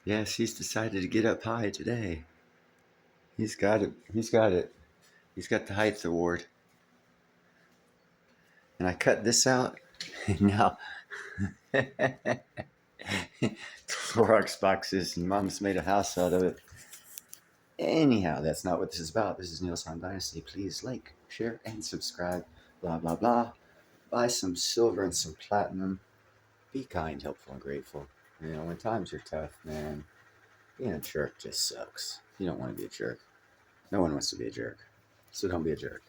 Yes, he's decided to get up high today. He's got it. He's got it. He's got the height award. And I cut this out. And now Clorox boxes and mom's made a house out of it. Anyhow, that's not what this is about. This is Neil's Han Dynasty. Please like, share, and subscribe. Blah, blah, blah. Buy some silver and some platinum. Be kind, helpful, and grateful. You know, when times are tough, man, being a jerk just sucks. You don't want to be a jerk. No one wants to be a jerk. So don't be a jerk.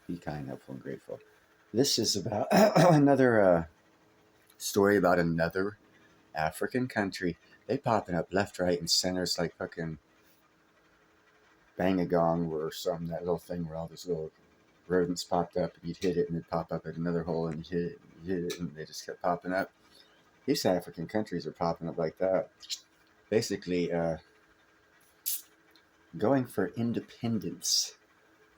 Be kind, helpful, and grateful. This is about another story about another African country. They popping up left, right, and center. It's like fucking Bang a Gong or something, that little thing where all those little rodents popped up and you'd hit it and it'd pop up at another hole and you'd hit it and you'd hit it and they just kept popping up. These African countries are popping up like that. Basically, going for independence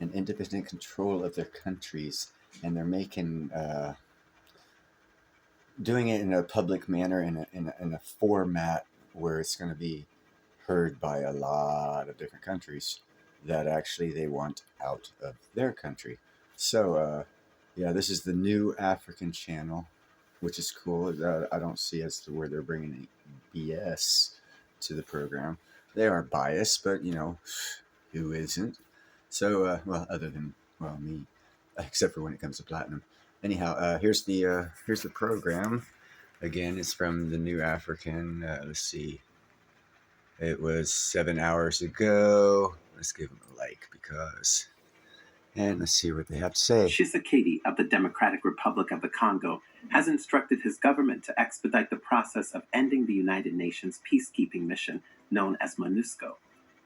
and independent control of their countries, and they're making doing it in a public manner, in a format where it's going to be heard by a lot of different countries that actually they want out of their country. So, yeah, this is the new African channel, which is cool. I don't see as to where they're bringing any BS to the program. They are biased, but you know, who isn't? So, well, other than me, except for when it comes to platinum. Anyhow, here's the program. Again, it's from the New African. Let's see. It was 7 hours ago. Let's give them a like because, and let's see what they have to say. Tshisekedi of the Democratic Republic of the Congo has instructed his government to expedite the process of ending the United Nations peacekeeping mission known as MONUSCO.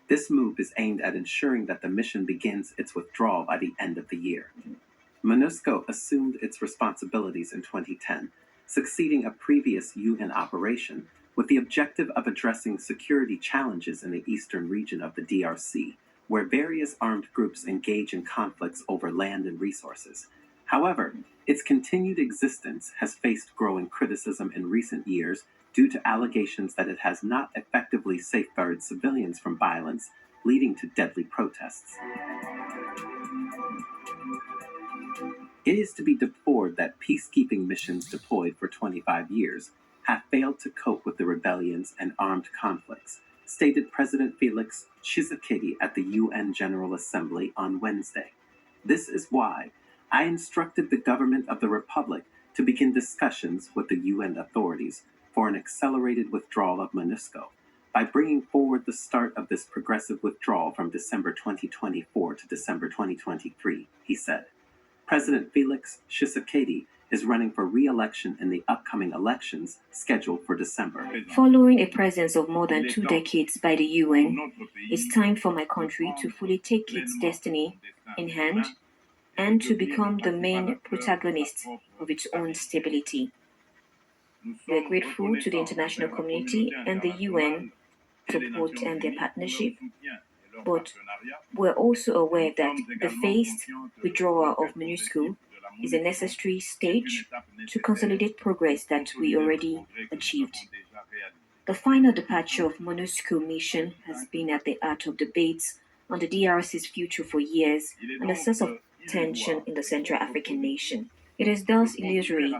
This move is aimed at ensuring that the mission begins its withdrawal by the end of the year. MONUSCO assumed its responsibilities in 2010, succeeding a previous UN operation with the objective of addressing security challenges in the eastern region of the DRC, where various armed groups engage in conflicts over land and resources. However, its continued existence has faced growing criticism in recent years due to allegations that it has not effectively safeguarded civilians from violence, leading to deadly protests. It is to be deplored that peacekeeping missions deployed for 25 years have failed to cope with the rebellions and armed conflicts, stated President Felix Tshisekedi at the UN General Assembly on Wednesday. This is why I instructed the government of the Republic to begin discussions with the UN authorities for an accelerated withdrawal of MONUSCO by bringing forward the start of this progressive withdrawal from December 2024 to December 2023, he said. President Felix Tshisekedi is running for re-election in the upcoming elections scheduled for December. Following a presence of more than 2 decades by the UN, it's time for my country to fully take its destiny in hand and to become the main protagonist of its own stability. We are grateful to the international community and the UN support and their partnership, but we're also aware that the phased withdrawal of MONUSCO is a necessary stage to consolidate progress that we already achieved. The final departure of MONUSCO mission has been at the heart of debates on the DRC's future for years and a source of tension in the Central African nation. It is thus illusory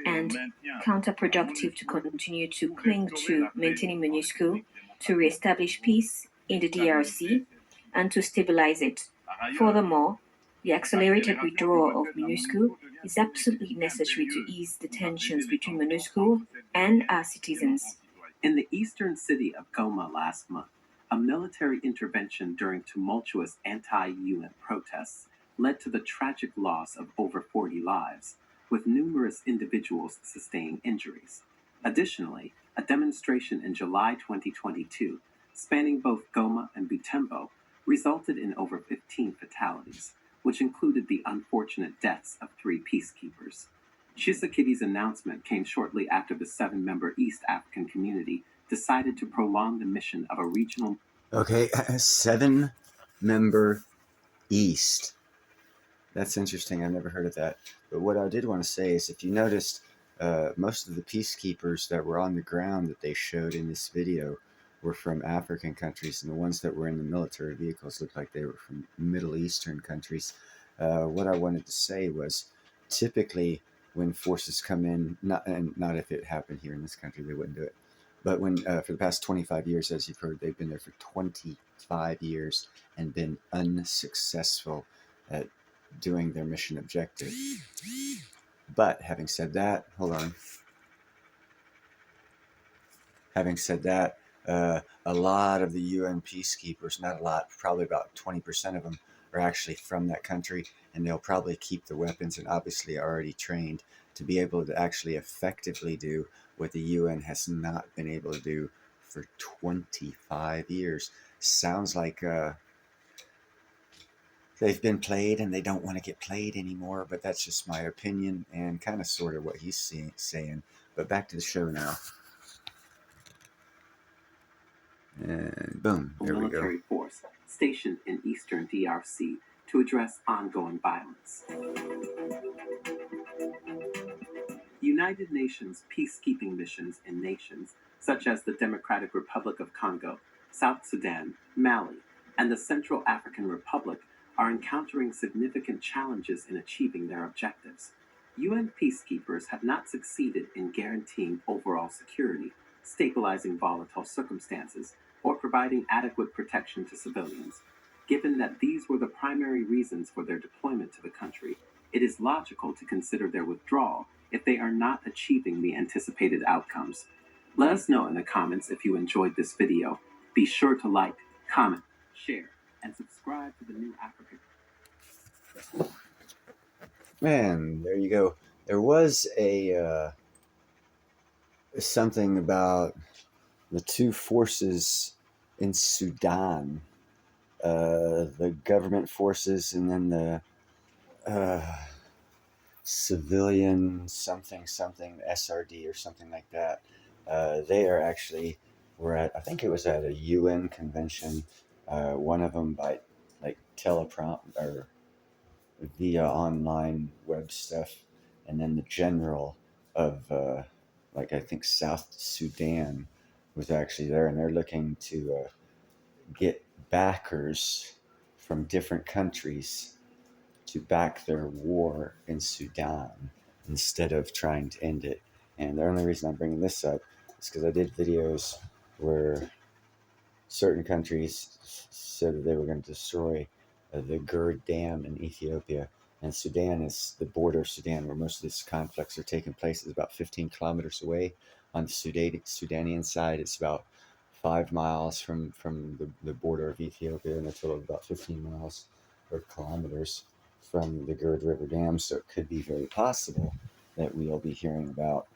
and counterproductive to continue to cling to maintaining MONUSCO to re-establish peace in the DRC and to stabilize it. Furthermore, the accelerated withdrawal of MONUSCO is absolutely necessary to ease the tensions between MONUSCO and our citizens. In the eastern city of Goma last month, a military intervention during tumultuous anti-UN protests led to the tragic loss of over 40 lives, with numerous individuals sustaining injuries. Additionally, a demonstration in July 2022, spanning both Goma and Butembo, resulted in over 15 fatalities, which included the unfortunate deaths of 3 peacekeepers. Tshisekedi's announcement came shortly after the 7-member East African community decided to prolong the mission of a regional... Okay, 7-member East. That's interesting. I've never heard of that. But what I did want to say is, if you noticed, most of the peacekeepers that were on the ground that they showed in this video were from African countries, and the ones that were in the military vehicles looked like they were from Middle Eastern countries. What I wanted to say was, typically when forces come in, not if it happened here in this country, they wouldn't do it. But when for the past 25 years, as you've heard, they've been there for 25 years and been unsuccessful at doing their mission objective. But having said that, hold on. Having said that, a lot of the UN peacekeepers, not a lot, probably about 20% of them, are actually from that country, and they'll probably keep the weapons and obviously are already trained to be able to actually effectively do what the UN has not been able to do for 25 years. Sounds like they've been played and they don't want to get played anymore, but that's just my opinion and kind of sort of what he's saying. But back to the show now. And boom, there we go. Military force stationed in eastern DRC to address ongoing violence. United Nations peacekeeping missions in nations such as the Democratic Republic of Congo, South Sudan, Mali, and the Central African Republic are encountering significant challenges in achieving their objectives. UN peacekeepers have not succeeded in guaranteeing overall security, stabilizing volatile circumstances, or providing adequate protection to civilians. Given that these were the primary reasons for their deployment to the country, it is logical to consider their withdrawal if they are not achieving the anticipated outcomes. Let us know in the comments if you enjoyed this video. Be sure to like, comment, share, and subscribe to the New Africa. Man, there you go. There was a something about the two forces in Sudan, the government forces, and then the civilian something SRD or something like that. They are actually were at, I think it was at a UN convention. One of them by like teleprompt or via online web stuff, and then the general of like I think South Sudan was actually there, and they're looking to get backers from different countries to back their war in Sudan instead of trying to end it. And the only reason I'm bringing this up is because I did videos where certain countries said that they were going to destroy the Gerd Dam in Ethiopia. And Sudan is the border of Sudan where most of these conflicts are taking place. Is about 15 kilometers away. On the Sudanian side, it's about 5 miles from the border of Ethiopia, and a total of about 15 miles or kilometers from the Gerd River Dam. So it could be very possible that we'll be hearing about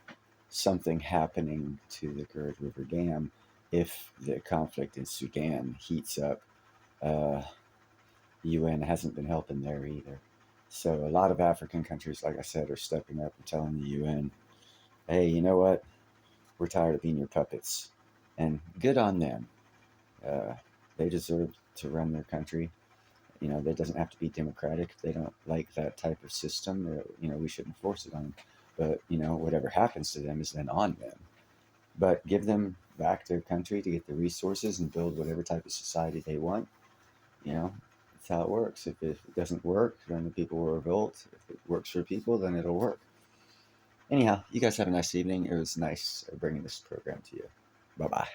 something happening to the Gerd River Dam if the conflict in Sudan heats up. The UN hasn't been helping there either. So a lot of African countries, like I said, are stepping up and telling the UN, hey, you know what? We're tired of being your puppets. And good on them. They deserve to run their country. You know, that doesn't have to be democratic. If they don't like that type of system, you know, we shouldn't force it on them. But, you know, whatever happens to them is then on them. But give them back their country to get the resources and build whatever type of society they want. You know, that's how it works. If it doesn't work, then the people will revolt. If it works for people, then it'll work. Anyhow, you guys have a nice evening. It was nice bringing this program to you. Bye-bye.